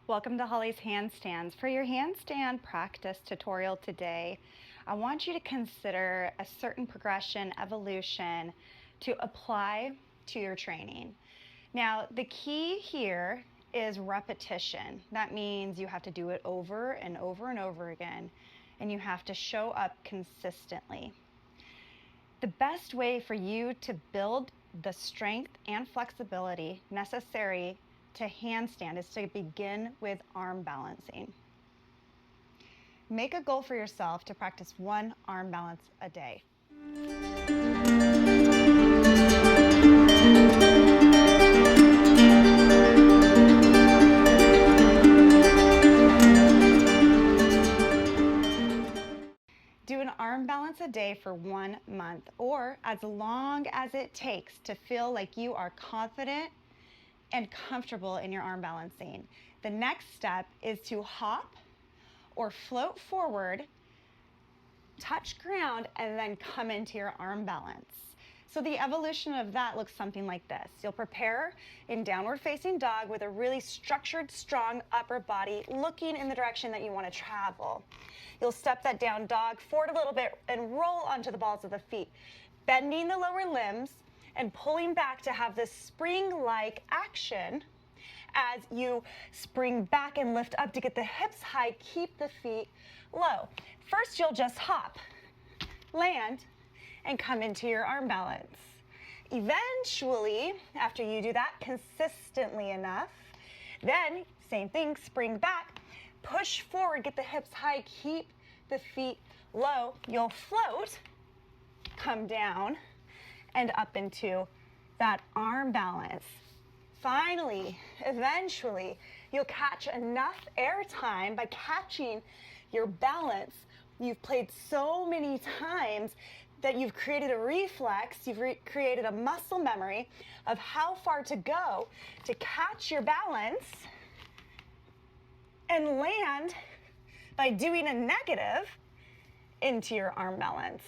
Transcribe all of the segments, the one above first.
Welcome to Holly's Handstands. For your handstand practice tutorial today, I want you to consider a certain progression, evolution to apply to your training. Now, the key here is repetition. That means you have to do it over and over and over again, and you have to show up consistently. The best way for you to build the strength and flexibility necessary to handstand is to begin with arm balancing. Make a goal for yourself to practice one arm balance a day. Do an arm balance a day for 1 month, or as long as it takes to feel like you are confident and comfortable in your arm balancing. The next step is to hop or float forward, touch ground, and then come into your arm balance. So the evolution of that looks something like this. You'll prepare in downward facing dog with a really structured, strong upper body looking in the direction that you want to travel. You'll step that down dog forward a little bit and roll onto the balls of the feet, bending the lower limbs and pulling back to have this spring-like action as you spring back and lift up to get the hips high, keep the feet low. First, you'll just hop, land, and come into your arm balance. Eventually, after you do that consistently enough, then same thing, spring back, push forward, get the hips high, keep the feet low. You'll float, come down, and up into that arm balance. Finally, eventually, you'll catch enough air time by catching your balance. You've played so many times that you've created a reflex, you've created a muscle memory of how far to go to catch your balance and land by doing a negative into your arm balance.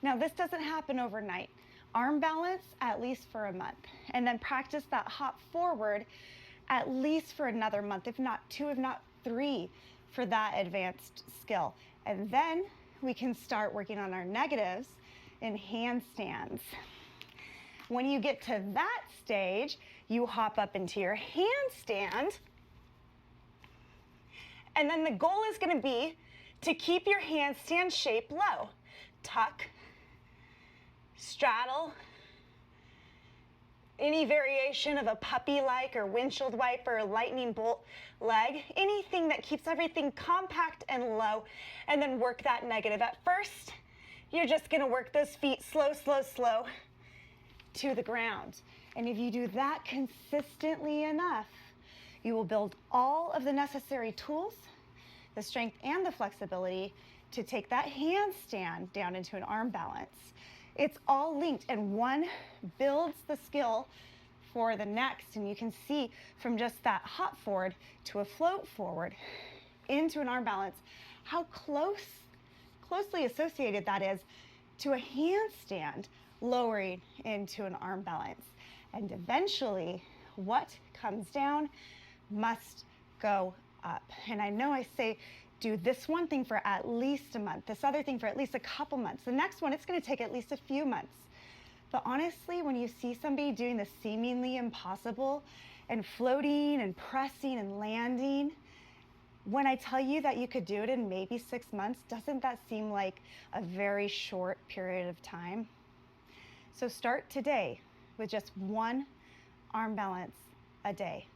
Now, this doesn't happen overnight. Arm balance at least for a month, and then practice that hop forward at least for another month, if not 2, if not 3, for that advanced skill. And then we can start working on our negatives in handstands. When you get to that stage, you hop up into your handstand, and then the goal is going to be to keep your handstand shape low. Tuck, straddle, any variation of a puppy-like or windshield wiper or lightning bolt leg, anything that keeps everything compact and low, and then work that negative. At first, you're just gonna work those feet slow, slow, slow to the ground. And if you do that consistently enough, you will build all of the necessary tools, the strength and the flexibility to take that handstand down into an arm balance. It's all linked, and one builds the skill for the next. And you can see from just that hop forward to a float forward into an arm balance how closely associated that is to a handstand lowering into an arm balance. And eventually, what comes down must go up. And I know I say do this one thing for at least a month, this other thing for at least a couple months. The next one, it's going to take at least a few months. But honestly, when you see somebody doing the seemingly impossible and floating and pressing and landing, when I tell you that you could do it in maybe 6 months, doesn't that seem like a very short period of time? So start today with just one arm balance a day.